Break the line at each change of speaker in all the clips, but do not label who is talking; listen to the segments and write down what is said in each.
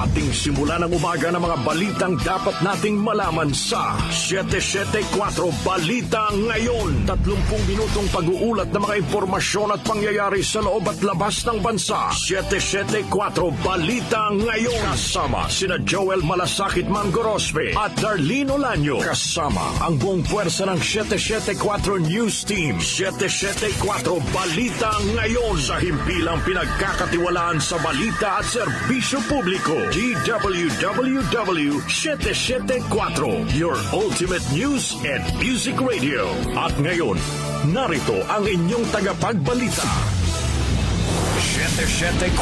Ating simulan ng umaga ng mga balitang dapat nating malaman sa 774 Balita Ngayon. 30 minutong pag-uulat ng mga impormasyon at pangyayari sa loob at labas ng bansa. 774 Balita Ngayon. Kasama sina Joel Malasakit Mangorospe at Darlene Olanyo. Kasama ang buong puwersa ng 774 News Team. 774 Balita Ngayon. Sa himpilang pinagkakatiwalaan sa balita at serbisyo publiko. DWWW 774, your ultimate news and music radio. At ngayon, narito ang inyong tagapagbalita. 774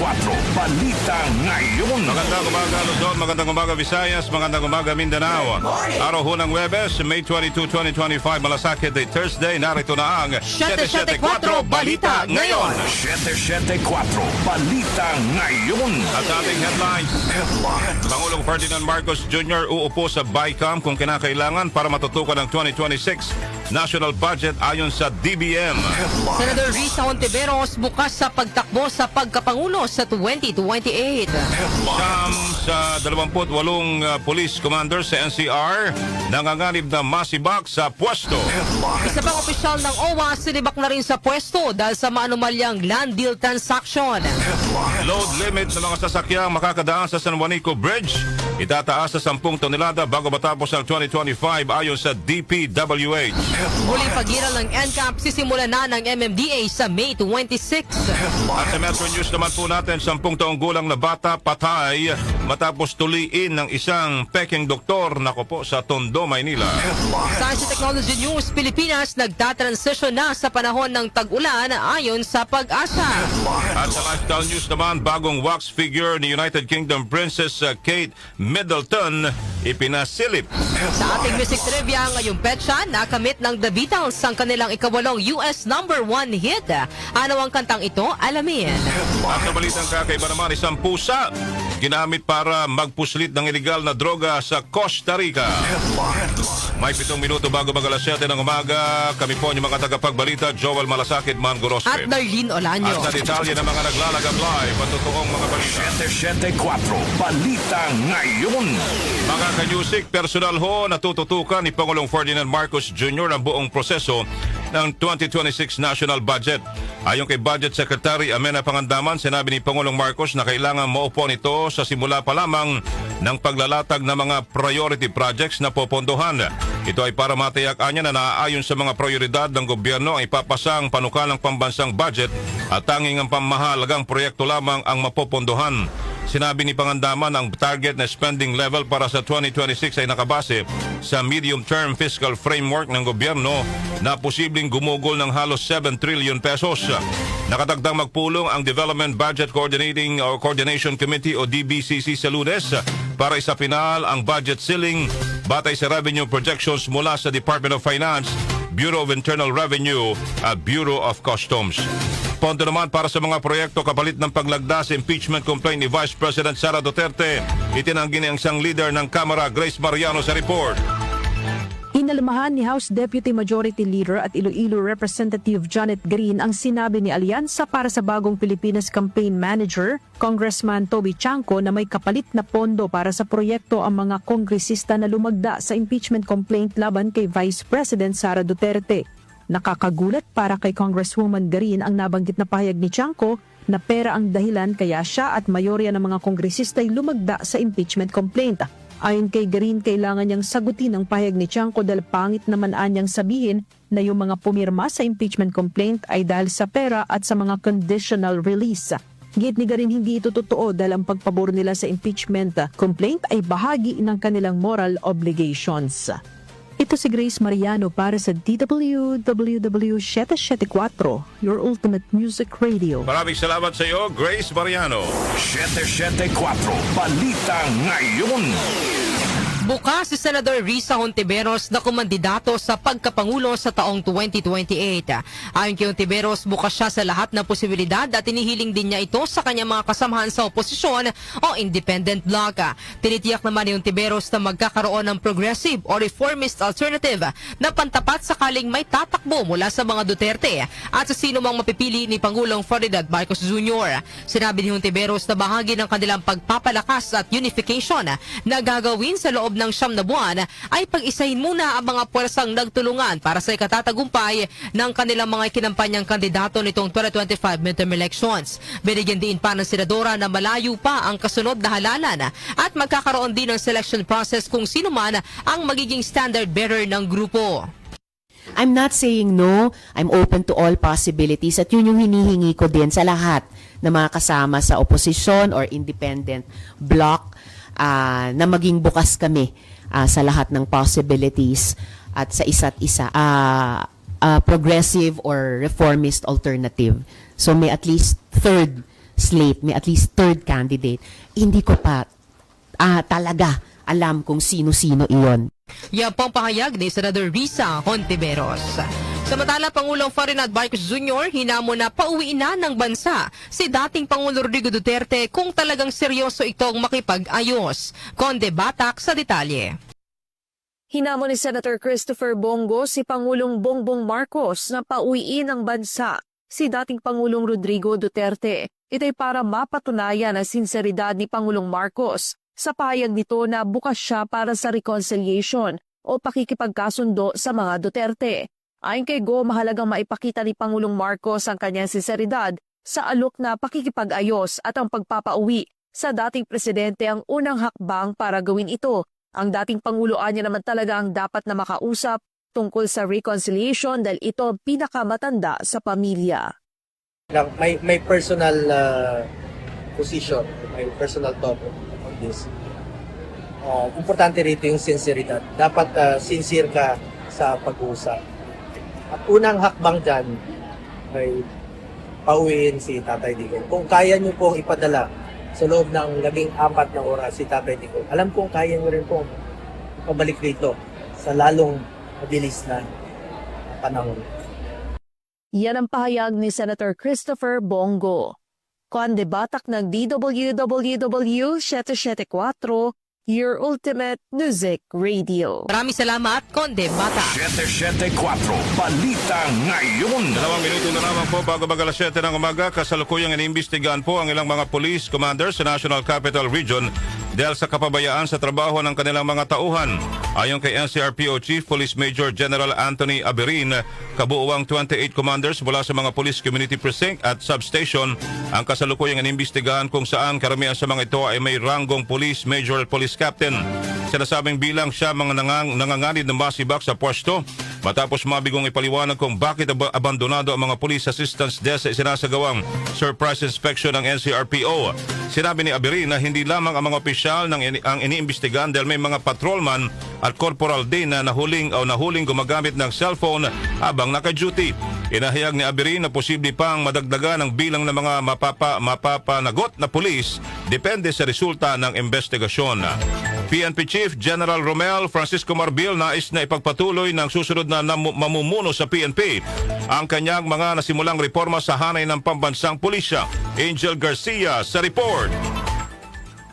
Balita Ngayon.
Magandang umaga Luzon, magandang umaga Visayas, magandang umaga Mindanao. Araw ho ng Webes, May 22, 2025, Malasakit Day, Thursday. Narito na ang 774 Balita Ngayon.
774 Balita Ngayon.
At sa ating headlines, Pangulong Ferdinand Marcos Jr. uupo sa BICAM kung kinakailangan para matutukan ang 2026 national budget ayon sa DBM.
Senator Risa Hontiveros bukas sa pagtakbo sa pagkapangulo sa 2028.
Siyam sa 28 police commander sa NCR nanganganib na masibak sa pwesto.
Isa pang opisyal ng OWA sinibak na rin sa pwesto dahil sa maanumalyang land deal transaction.
Load limit ng mga sasakyang makakadaan sa San Juanico Bridge itataas sa 10 tonelada bago matapos ang 2025 ayon sa DPWH.
Muling pagiral ng NCAP sisimula na ng MMDA sa May 26.
At sa Metro News naman po natin, 10 taong gulang na bata patay matapos tuliin ng isang peking doktor nako po sa Tondo, Maynila.
Science and Technology News, Pilipinas nagtatransition na sa panahon ng tag-ulan ayon sa Pag-asa.
At sa Lifestyle News naman, bagong wax figure ni United Kingdom Princess Kate Middleton ipinasilip.
Sa ating music trivia ngayong petsa, nakamit ng The Beatles ang kanilang ikawalong US #1 hit. Ano ang kantang ito? Alamin.
At sa balitang kakaiba naman, isang pusa ginamit para magpuslit ng iligal na droga sa Costa Rica. May 7 minuto bago mag-alas 7 ng umaga. Kami po ang mga tagapagbalita, Joel Malasakit Mangorospe.
At Darlene Olanyo.
At sa detalye ng mga naglalagab live, patutuong mga balita.
774 Balita Ngayon.
Mga kanyusik, personal ho, natututukan ni Pangulong Ferdinand Marcos Jr. ang buong proseso ng 2026 national budget. Ayon kay Budget Secretary Amena Pangandaman, sinabi ni Pangulong Marcos na kailangan maupo nito sa simula pa lamang ng paglalatag ng mga priority projects na popondohan. Ito ay para matiyak niya na naaayon sa mga prioridad ng gobyerno ang ipapasang panukalang pambansang budget at tanging ang pamahalagang proyekto lamang ang mapopondohan. Sinabi ni Pangandaman ang target na spending level para sa 2026 ay nakabase sa medium-term fiscal framework ng gobyerno na posibleng gumugol ng halos 7 trillion pesos. Nakatagdang magpulong ang Development Budget Coordination Committee o DBCC sa Lunes para isapinal ang budget ceiling batay sa revenue projections mula sa Department of Finance, Bureau of Internal Revenue at Bureau of Customs. Pondo naman para sa mga proyekto kapalit ng paglagda sa impeachment complaint ni Vice President Sara Duterte. Itinanggi ng isang leader ng Kamara, Grace Mariano, sa report.
Inalamahan ni House Deputy Majority Leader at Iloilo Representative Janet Green ang sinabi ni Alyansa para sa bagong Pilipinas Campaign Manager, Congressman Toby Chanco, na may kapalit na pondo para sa proyekto ang mga kongresista na lumagda sa impeachment complaint laban kay Vice President Sara Duterte. Nakakagulat para kay Congresswoman Green ang nabanggit na pahayag ni Chanco na pera ang dahilan kaya siya at mayorya ng mga kongresista ay lumagda sa impeachment complaint. Ayon kay Green, kailangan niyang sagutin ang pahayag ni Chanco dahil pangit naman anyang sabihin na yung mga pumirma sa impeachment complaint ay dahil sa pera at sa mga conditional release. Git ni Green, hindi ito totoo dahil ang pagpabor nila sa impeachment complaint ay bahagi ng kanilang moral obligations. Ito si Grace Mariano para sa DWWW 774, your ultimate music radio.
Maraming salamat sa iyo, Grace Mariano.
774 Balita Ngayon.
Bukas si Senador Risa Hontiveros na kumandidato sa pagkapangulo sa taong 2028. Ayon kay Hontiveros, bukas siya sa lahat ng posibilidad at inihiling din niya ito sa kanyang mga kasamahan sa oposisyon o independent bloc. Tinitiyak naman ni Hontiveros na magkakaroon ng progressive o reformist alternative na pantapat sakaling may tatakbo mula sa mga Duterte at sa sino mang mapipili ni Pangulong Ferdinand Marcos Jr. Sinabi ni Hontiveros na bahagi ng kanilang pagpapalakas at unification na gagawin sa loob ng 9 na buwan ay pag-isahin muna ang mga puwersang nagtulungan para sa ikatatagumpay ng kanilang mga kinampanyang kandidato nitong 2025 midterm elections. Binigyan din pa ng senadora na malayo pa ang kasunod na halalan at magkakaroon din ng selection process kung sino man ang magiging standard bearer ng grupo.
I'm not saying no, I'm open to all possibilities at yun yung hinihingi ko din sa lahat ng mga kasama sa opposition or independent bloc na maging bukas kami sa lahat ng possibilities at sa isa't isa progressive or reformist alternative. So may at least third slate, may at least third candidate. Hindi ko pa talaga alam kung sino-sino iyon.
Yan pong pahayag ni Senador Risa Hontiveros. Samantala, Pangulong Ferdinand Marcos Jr. hinamon na pauwiin na ng bansa si dating Pangulo Rodrigo Duterte kung talagang seryoso itong makipag-ayos. Conde Batak sa detalye.
Hinamon ni Senator Christopher Bongo si Pangulong Bongbong Marcos na pauwiin ng bansa si dating Pangulong Rodrigo Duterte. Ito'y para mapatunayan ang sinseridad ni Pangulong Marcos sa pahayag nito na bukas siya para sa reconciliation o pakikipagkasundo sa mga Duterte. Ayon kay Go, mahalagang maipakita ni Pangulong Marcos ang kanyang sinseridad sa alok na pakikipag-ayos at ang pagpapauwi sa dating presidente ang unang hakbang para gawin ito. Ang dating Panguloan niya naman talaga ang dapat na makausap tungkol sa reconciliation dahil ito ang pinakamatanda sa pamilya.
May personal position, may personal thought on this. Importante rito yung sinceridad. Dapat sincere ka sa pag-uusap. At unang hakbang dyan ay pauwiin si Tatay Digong. Kung kaya nyo pong ipadala sa loob ng 14 na oras si Tatay Digong, alam kong kaya nyo rin pong pabalik dito sa lalong mabilis na panahon.
Yan ang pahayag ni Senator Christopher Bongo. Conde Batak ng DWWW 774, your ultimate music radio.
Maraming salamat, Conde Batak.
774 Balita Ngayon.
2 minuto na lamang po bago mag alas 7 ng umaga, kasalukuyang iniimbestigahan po ang ilang mga police commanders sa National Capital Region dahil sa kapabayaan sa trabaho ng kanilang mga tauhan. Ayon kay NCRPO Chief Police Major General Anthony Aberin, kabuuang 28 commanders mula sa mga police community precinct at substation ang kasalukuyang inimbestigahan kung saan karamihan sa mga ito ay may ranggong police major police captain. Sinasabing bilang siya mga nanganganib ng masibak sa pwesto matapos mabigong ipaliwanag kung bakit abandonado ang mga police assistance desk sa isinasagawang surprise inspection ng NCRPO. Sinabi ni Aberin na hindi lamang ang mga opisyal ang iniimbestigahan dahil may mga patrolman at corporal din na nahuling gumagamit ng cellphone habang naka-duty. Inahayag ni Aberin na posible pang madagdagan ang bilang ng mga mapapanagot na pulis depende sa resulta ng investigasyon. PNP Chief General Romel Francisco Marbil nais na ipagpatuloy ng susunod na mamumuno sa PNP ang kanyang mga nasimulang reforma sa hanay ng pambansang pulisya. Angel Garcia sa report.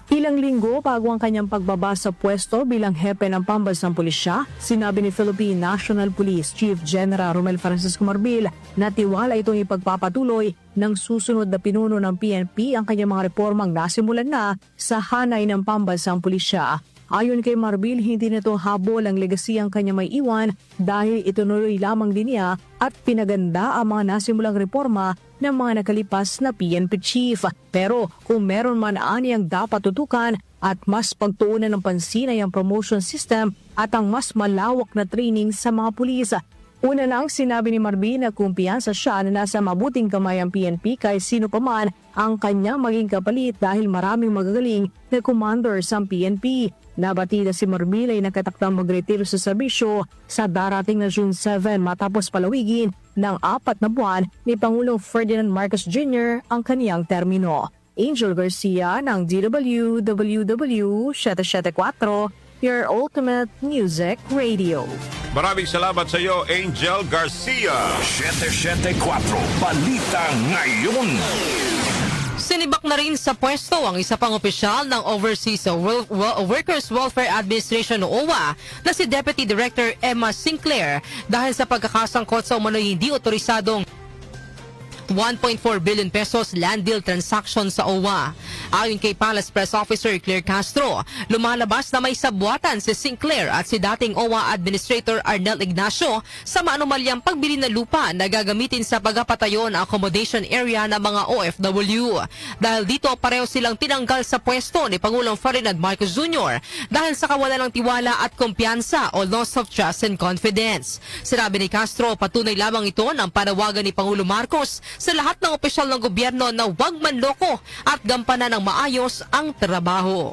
Ilang linggo bago ang kanyang pagbaba sa pwesto bilang hepe ng pambansang pulisya, sinabi ni Philippine National Police Chief General Romel Francisco Marbil na tiwala itong ipagpapatuloy ng susunod na pinuno ng PNP ang kanyang mga reformang nasimulan na sa hanay ng pambansang pulisya. Ayon kay Marbil, hindi nito habol ang legacy ang kanya may iwan dahil itunuloy lamang din niya at pinaganda ang mga nasimulang reforma ng mga nakalipas na PNP chief. Pero kung meron man aniyang dapat tutukan at mas pagtuunan ng pansin ay ang promotion system at ang mas malawak na training sa mga pulis. Una nang sinabi ni Marbil na kumpiyansa siya na nasa mabuting kamay ang PNP kahit sino pa man ang kanyang maging kapalit dahil maraming magagaling na commanders ang PNP. Nabatida si Marbil ay nakatakdang magretiro sa serbisyo sa darating na June 7 matapos palawigin ng 4 na buwan ni Pangulong Ferdinand Marcos Jr. ang kaniyang termino. Angel Garcia ng DWWW 774, your ultimate music radio.
Maraming salamat sa iyo, Angel Garcia.
774 Balita Ngayon.
Sinibak na rin sa pwesto ang isa pang opisyal ng Overseas Workers Welfare Administration o OWA na si Deputy Director Emma Sinclair dahil sa pagkakasangkot sa umano'y hindi otorisadong 1.4 billion pesos land deal transaction sa OWA. Ayon kay Palace Press Officer Claire Castro, lumalabas na may sabwatan si Sinclair at si dating OWA Administrator Arnel Ignacio sa maanumalyang pagbili ng lupa na gagamitin sa pagpapatayo ng accommodation area ng mga OFW. Dahil dito, pareho silang tinanggal sa pwesto ni Pangulong Ferdinand Marcos Jr. dahil sa kawalan ng tiwala at kumpiyansa o loss of trust and confidence. Sinabi ni Castro, patunay lamang ito ng panawagan ni Pangulo Marcos sa lahat ng opisyal ng gobyerno na huwag manloko at gampanan ng maayos ang trabaho.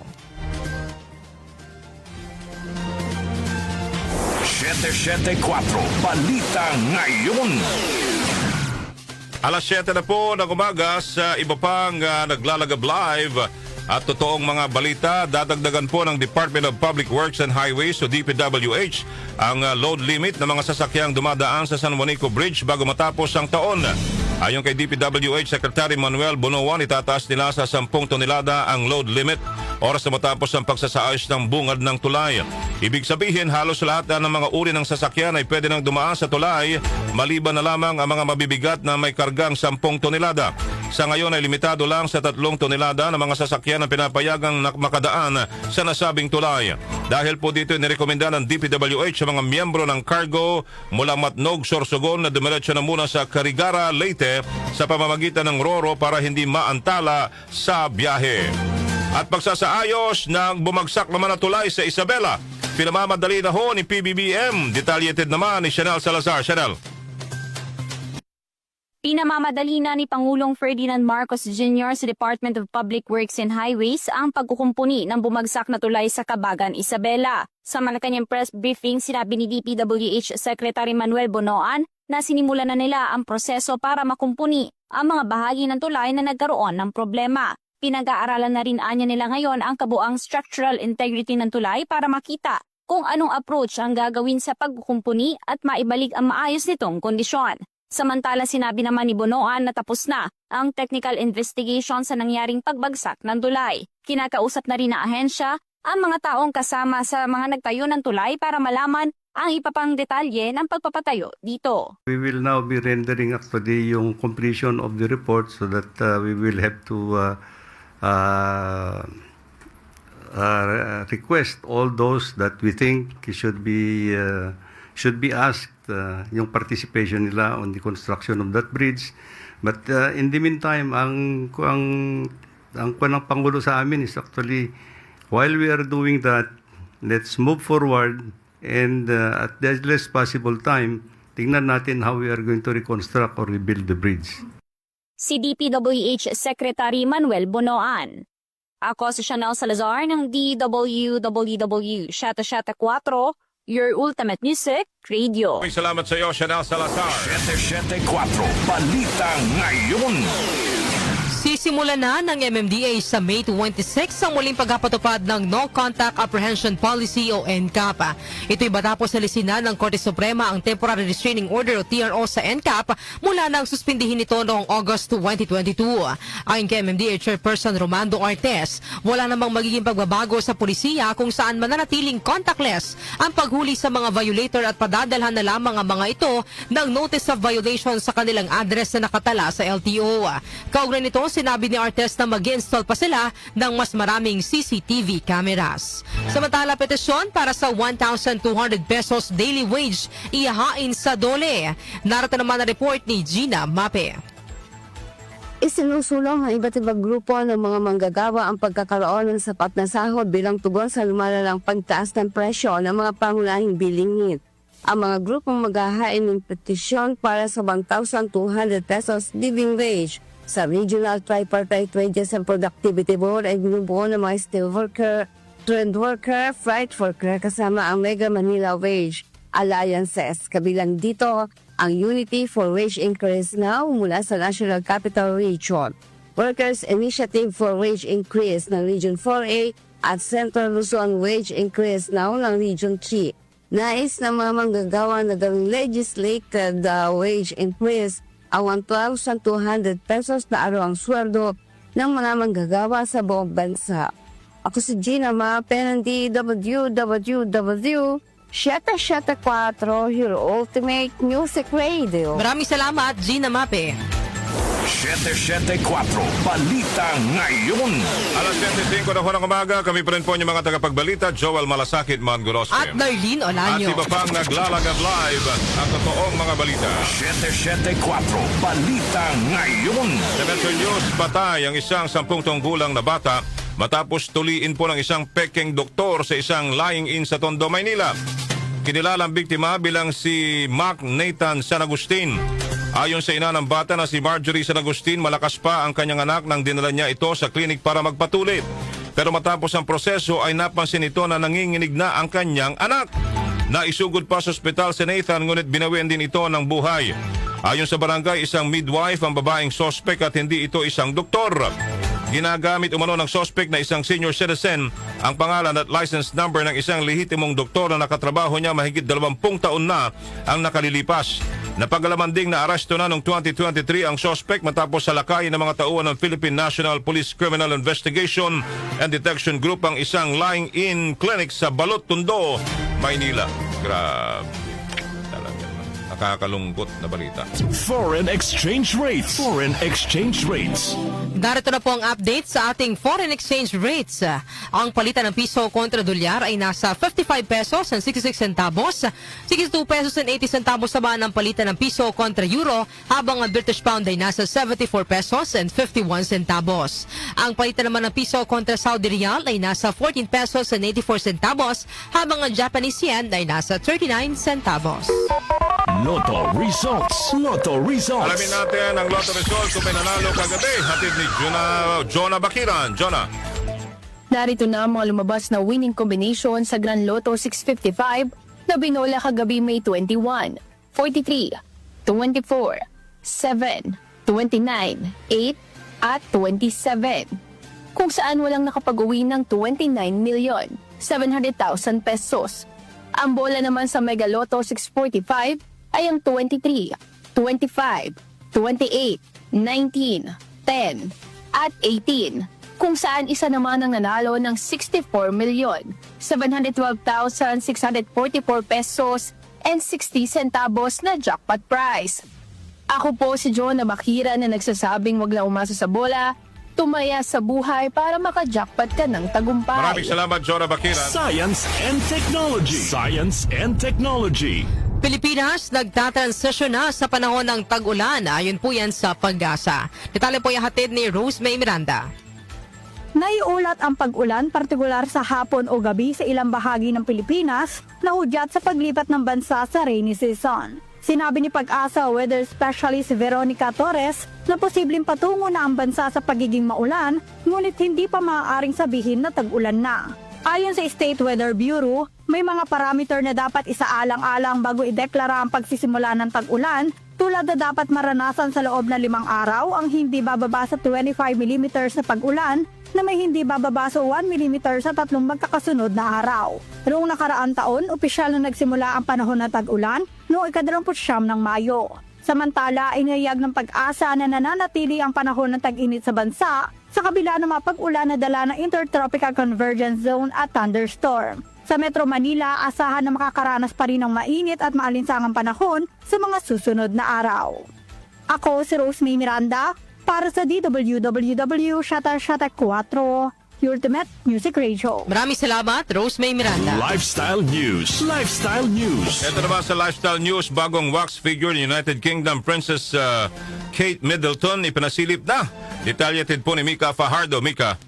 774 Balita Ngayon.
Alas 7 na po ng umaga sa iba pang naglalagab live at totoong mga balita. Dadagdagan po ng Department of Public Works and Highways o DPWH ang load limit ng mga sasakyang dumadaan sa San Juanico Bridge bago matapos ang taon. Ayon kay DPWH Secretary Manuel Bonoan, itataas nila sa 10 tonelada ang load limit oras na matapos ang pagsasaayos ng bungad ng tulay. Ibig sabihin, halos lahat ng mga uri ng sasakyan ay pwede nang dumaan sa tulay, maliban na lamang ang mga mabibigat na may kargang 10 tonelada. Sa ngayon ay limitado lang sa 3 tonelada ng mga sasakyan na pinapayagang makadaan sa nasabing tulay. Dahil po dito nirekomenda ng DPWH sa mga miyembro ng cargo mula Matnog, Sorsogon na dumiretso na muna sa Carigara, Leyte sa pamamagitan ng Roro para hindi maantala sa biyahe. At pagsasaayos ng bumagsak naman na tulay sa Isabela, pinamamadali na ho ni PBBM. Detalyated naman ni Chanel Salazar. Chanel.
Pinamamadali na ni Pangulong Ferdinand Marcos Jr. sa Department of Public Works and Highways ang pagkukumpuni ng bumagsak na tulay sa Cabagan, Isabela. Sa Malacanang press briefing, sinabi ni DPWH Secretary Manuel Bonoan na sinimula na nila ang proseso para makumpuni ang mga bahagi ng tulay na nagkaroon ng problema. Pinag-aaralan na rin anya nila ngayon ang kabuang structural integrity ng tulay para makita kung anong approach ang gagawin sa pagkukumpuni at maibalik ang maayos nitong kondisyon. Samantala, sinabi naman ni Bonoan na tapos na ang technical investigation sa nangyaring pagbagsak ng tulay. Kinakausap na rin ng ahensya ang mga taong kasama sa mga nagtayo ng tulay para malaman ang ipapang detalye ng pagpapatayo dito.
We will now be rendering actually yung completion of the report so that we will have to request all those that we think should be asked yung participation nila on the construction of that bridge. But in the meantime, ang ng Pangulo sa amin is actually, while we are doing that, let's move forward and at the earliest possible time, tingnan natin how we are going to reconstruct or rebuild the bridge.
Si DPWH Secretary Manuel Bonoan. Ako si Chanel Salazar ng DWWW 774, your ultimate music radio.
Salamat sa iyo, Chanel Salazar.
774 Balita Ngayon.
Sisimula na ng MMDA sa May 26 ang muling pagpapatupad ng No Contact Apprehension Policy o NCAP. Ito'y matapos alisinan ng Korte Suprema ang Temporary Restraining Order o TRO sa NCAP mula nang suspindihin ito noong August 2022. Ayon kay MMDA Chairperson Romando Artes, wala namang magiging pagbabago sa pulisiya kung saan mananatiling contactless ang paghuli sa mga violator at padadalhan na lamang ang mga ito ng notice of violation sa kanilang address na nakatala sa LTO. Kaugnay nito, sinabi ni Artes na mag-install pa sila ng mas maraming CCTV cameras. Samantala, petisyon para sa 1,200 pesos daily wage ihahain sa DOLE. Narito naman ang report ni Gina Mape.
Isinusulong ng iba't ibang grupo ng mga manggagawa ang pagkakaroon ng sapat na sahod bilang tugon sa lumalalang pagtaas ng presyo ng mga pangunahing bilingin. Ang mga grupong maghahain ng petisyon para sa 1,200 pesos living wage sa Regional Tripartite Wages and Productivity Board ay binubuo ng mga steel worker, trend worker, freight worker kasama ang Mega Manila Wage Alliances. Kabilang dito ang Unity for Wage Increase Now mula sa National Capital Region. Workers Initiative for Wage Increase ng Region 4A at Central Luzon Wage Increase now ng Region 3. Nais ng mga manggagawa na gawing legislated wage increase ang 1,200 pesos na araw ang sweldo ng mga manggagawa sa buong bansa. Ako si Gina Mape ng DWWW 774 Your Ultimate Music Radio.
Maraming salamat, Gina Mape.
774 Balita Ngayon.
Alas 7:05 na ho ng umaga, kami pa rin po yung mga tagapagbalita, Joel Malasakit, Mangorospe.
At Darlene
At
Olanyo.
iba pang naglalagad live ang totoong mga balita.
774 Balita Ngayon.
Sa Metro News, patay ang isang 10 gulang na bata matapos tuliin po ng isang peking doktor sa isang lying-in sa Tondo, Maynila. Kinilalang biktima bilang si Mac Nathan San Agustin. Ayon sa ina ng bata na si Marjorie San Agustin, malakas pa ang kanyang anak nang dinala niya ito sa klinik para magpatuli. Pero matapos ang proseso ay napansin ito na nanginginig na ang kanyang anak. Naisugod pa sa ospital si Nathan ngunit binawian din ito ng buhay. Ayon sa barangay, isang midwife ang babaeng sospek at hindi ito isang doktor. Ginagamit umano ng sospek na isang senior citizen ang pangalan at license number ng isang lehitimong doktor na nakatrabaho niya mahigit 20 taon na ang nakalilipas. Napagalaman ding na aresto na noong 2023 ang sospek matapos salakayin ng mga tauhan ng Philippine National Police Criminal Investigation and Detection Group ang isang lying-in clinic sa Balot, Tondo, Maynila. Grabe. Talaga. Nakakalungkot na balita.
Foreign exchange rates. Foreign exchange rates.
Darito na po ang update sa ating foreign exchange rates. Ang palitan ng piso kontra dolyar ay nasa 55 pesos and 66 centavos, 62 pesos and 80 centavos naman ang palitan ng piso kontra euro, habang ang British pound ay nasa 74 pesos and 51 centavos. Ang palitan naman ng piso kontra Saudi Riyal ay nasa 14 pesos and 84 centavos, habang ang Japanese yen ay nasa 39 centavos.
Lotto results. Lotto results.
Alamin natin ang lotto result kung may nanalo kagabi. Hatid ni Jonah Bakiran. Jonah.
Narito na ang mga lumabas na winning combination sa Grand Lotto 655 na binola kagabi May 21, 43, 24, 7, 29, 8 at 27. Kung saan walang nakapag-uwi ng 29,700,000 pesos. Ang bola naman sa Mega Lotto 645 ay ang 23, 25, 28, 19, 10 at 18, kung saan isa naman ang nanalo ng 64,712,644 pesos and 60 centavos na jackpot prize. Ako po si Jonah Bakira na nagsasabing wag na umasa sa bola, tumaya sa buhay para maka-jackpot ka ng tagumpay.
Maraming salamat, Jonah Bakiran.
Science and technology. Science and technology.
Pilipinas nagtatransisyon na sa panahon ng tag-ulan. Ayon po yan sa Pag-asa. Detalye po yung hatid ni Rose May Miranda.
Naiulat ang pag-ulan partikular sa hapon o gabi sa ilang bahagi ng Pilipinas na hudyat sa paglipat ng bansa sa rainy season. Sinabi ni Pag-asa Weather Specialist Veronica Torres na posibleng patungo na ang bansa sa pagiging maulan, ngunit hindi pa maaaring sabihin na tag-ulan na. Ayon sa State Weather Bureau, may mga parameter na dapat isaalang-alang bago ideklara ang pagsisimula ng tag-ulan, tulad na dapat maranasan sa loob ng 5 araw ang hindi bababa sa 25 mm na pag-ulan na may hindi bababa sa 1 mm sa 3 magkakasunod na araw. Noong nakaraang taon, opisyal na nagsimula ang panahon ng tag-ulan noong 29 ng Mayo. Samantala, inihayag ng Pag-asa na nananatili ang panahon ng tag-init sa bansa sa kabila ng mga pag-ulan na dala ng Intertropical Convergence Zone at thunderstorm. Sa Metro Manila, asahan na makakaranas pa rin ng mainit at maalinsangang panahon sa mga susunod na araw. Ako si Rose May Miranda para sa DWWW 774, Ultimate Music Radio.
Maraming salamat, Rose May Miranda.
Lifestyle News. Lifestyle News.
Ito naman sa Lifestyle News, bagong wax figure ni United Kingdom Princess Kate Middleton ipinasilip na. Detalyated po ni Mika Fajardo. Mika.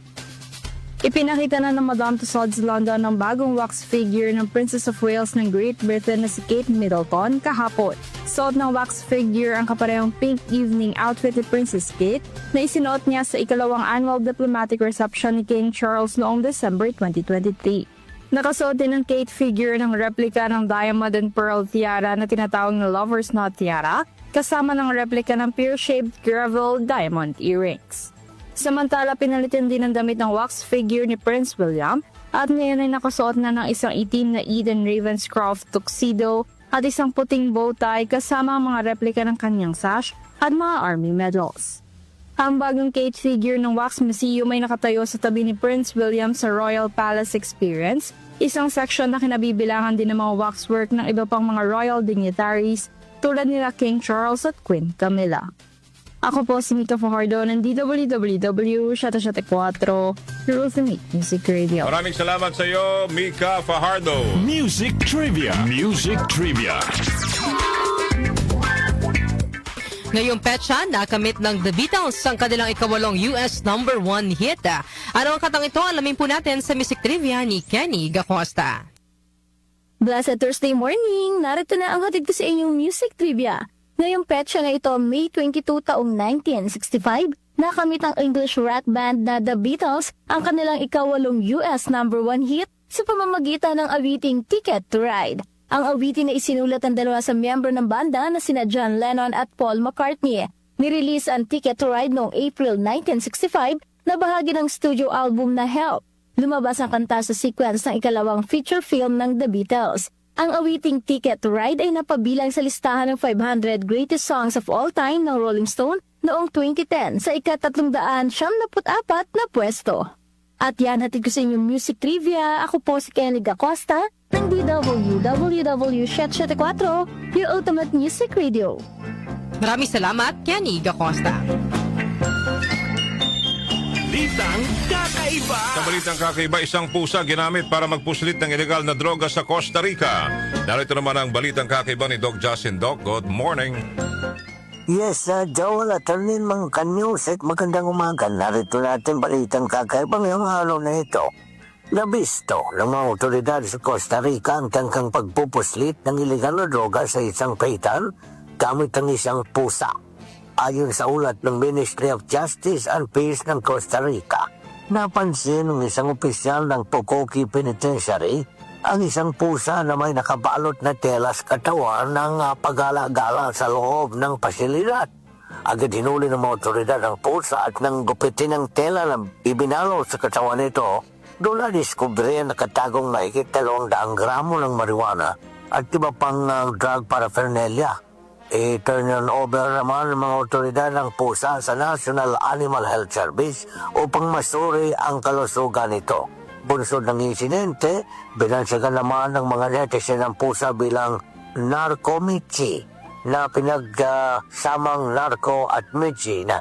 Ipinakita na ng Madame Tussauds London ng bagong wax figure ng Princess of Wales ng Great Britain na si Kate Middleton kahapon. Suot ng wax figure ang kaparehong pink evening outfit ni Princess Kate na isinuot niya sa ikalawang annual diplomatic reception ni King Charles noong December 2023. Nakasuot din ng Kate figure ng replika ng diamond and pearl tiara na tinatawag na Lover's Knot tiara, kasama ng replika ng pear-shaped gravel diamond earrings. Samantala, pinalitan din ang damit ng wax figure ni Prince William at ngayon ay nakasuot na ng isang itim na Eden Ravenscroft tuxedo at isang puting bow tie kasama ang mga replika ng kanyang sash at mga army medals. Ang bagong cage figure ng Wax Museum ay nakatayo sa tabi ni Prince William sa Royal Palace Experience, isang section na kinabibilangan din ng mga waxwork ng iba pang mga royal dignitaries tulad nila King Charles at Queen Camilla. Ako po si Mika Fajardo ng DWWW 774 Ultimate Music Radio.
Maraming salamat sa iyo, Mika Fajardo.
Music Trivia. Music Trivia.
Ngayong petsa, nakamit ng The Beatles ang kanilang ikawalong US number 1 hit. Ano ang katang ito? Alamin po natin sa Music Trivia ni Kenny Gacosta.
Blessed Thursday morning! Narito na ang hatid ko sa inyong Music Trivia. Ngayong petsa na ito, May 22 taong 1965, nakamit ang English rock band na The Beatles ang kanilang ikawalong US number 1 hit sa pamamagitan ng awiting Ticket to Ride. Ang awitin na isinulat ng dalawa sa miyembro ng banda na sina John Lennon at Paul McCartney. Nirelease ang Ticket to Ride noong April 1965 na bahagi ng studio album na Help. Lumabas ang kanta sa sequence ng ikalawang feature film ng The Beatles. Ang awiting Ticket to Ride ay napabilang sa listahan ng 500 greatest songs of all time ng Rolling Stone noong 2010 sa ika-374 na pwesto. At yan, hatid ko sa inyong Music Trivia. Ako po si Kenny Gacosta ng DWWW 774, your ultimate music radio.
Maraming salamat, Kenny Gacosta.
Balitang kakaiba.
Sa balitang kakaiba, isang pusa ginamit para magpuslit ng ilegal na droga sa Costa Rica. Narito naman ang balitang kakaiba ni Doc Justin. Doc, good morning.
Yes, Joel at Arlene, mga kanyusik, magandang umaga. Narito natin balitang kakaiba ngayong araw na ito. Nabisto ng mga otoridad sa Costa Rica ang tangkang pagpupuslit ng ilegal na droga sa isang paitan gamit ang isang pusa. Ayon sa ulat ng Ministry of Justice and Peace ng Costa Rica, napansin ng isang opisyal ng Pocoque Penitentiary ang isang pusa na may nakabalot na telas katawan ng pagala-gala sa loob ng pasilidad. Agad hinuli ng mga otoridad ang pusa at nang gupitin ang tela na ibinalo sa katawan nito, doon na diskubre na nakatagong mahigit 200 gramo ng marijuana at iba pang drug paraphernalia. I-turn over naman ng mga otoridad ng pusa sa National Animal Health Service upang masuri ang kalusugan nito. Bunsod ng insidente, binansagan naman ng mga netizen ng pusa bilang narco-michi na pinagsamang narco at michi na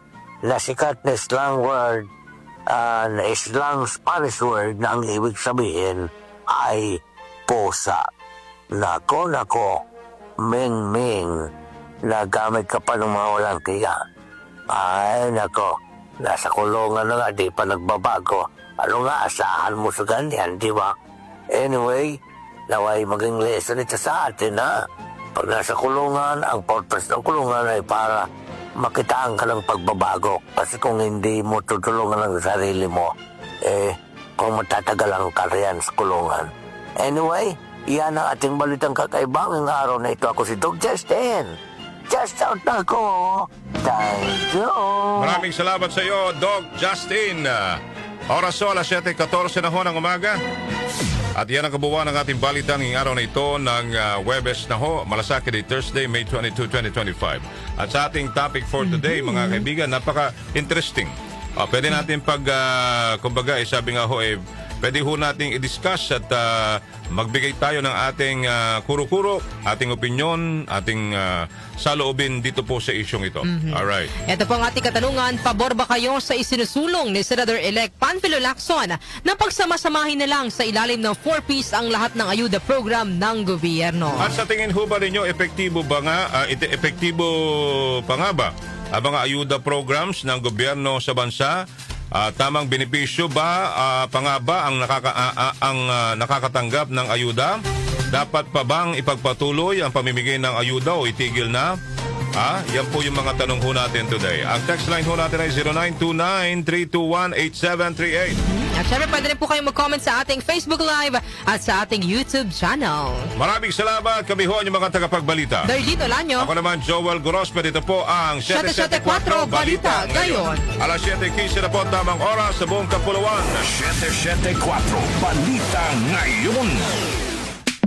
sikat na slang word, slang Spanish word na ang ibig sabihin ay pusa. Nako, ming-ming, nagamit ka pa ng mga walang tiya. Ay, nako, nasa kulungan na nga, di pa nagbabago. Ano nga, asahan mo sa ganyan, di ba? Anyway, naway maging lesson ito sa atin, ha? Pag nasa kulungan, ang purpose ng kulungan ay para makitaan ka ng pagbabago. Kasi kung hindi mo tutulungan ang sarili mo, kung matatagalan ka riyan sa kulungan. Anyway, yan ang ating balitang kakaiba ng araw na ito. Ako si Doc Justin. Just out na ako. Thank you.
Maraming salamat sa iyo, Doc Justin. Oras o, alas 7:14 na ho ng umaga. At yan ang kabuuan ng ating balitan ng araw na ito ng Webes na ho, Malasakit Day, Thursday, May 22, 2025. At sa ating topic for today, mga kaibigan, napaka-interesting. Pwede natin kumbaga, sabi nga ho, pwede ho nating i-discuss at magbigay tayo ng ating kuro-kuro, ating opinion, ating saloobin dito po sa isyong ito. Alright.
Ito po ang ating katanungan, pabor ba kayo sa isinusulong ni Senator-elect Panfilo Lacson na pagsama-samahin na lang sa ilalim ng 4Ps ang lahat ng ayuda program ng gobyerno?
At sa tingin ho ba ninyo, epektibo pa nga ba ang mga ayuda programs ng gobyerno sa bansa? Tamang benepisyo ba pa nga ba ang nakakatanggap ng ayuda? Dapat pa bang ipagpatuloy ang pamimigay ng ayuda o itigil na? Yan po yung mga tanong ho natin today. Ang text line ho natin ay 0929-321-8738.
At syempre, pwede rin po kayong mag-comment sa ating Facebook Live at sa ating YouTube channel.
Maraming salamat. Kami ho ang mga tagapagbalita.
Dardito Lanyo.
Ako naman, Joel Gorospe. Dito po ang
774 Balita Ngayon.
Alas 7:15 na po tamang oras sa buong Kapuluan.
774 Balita Ngayon.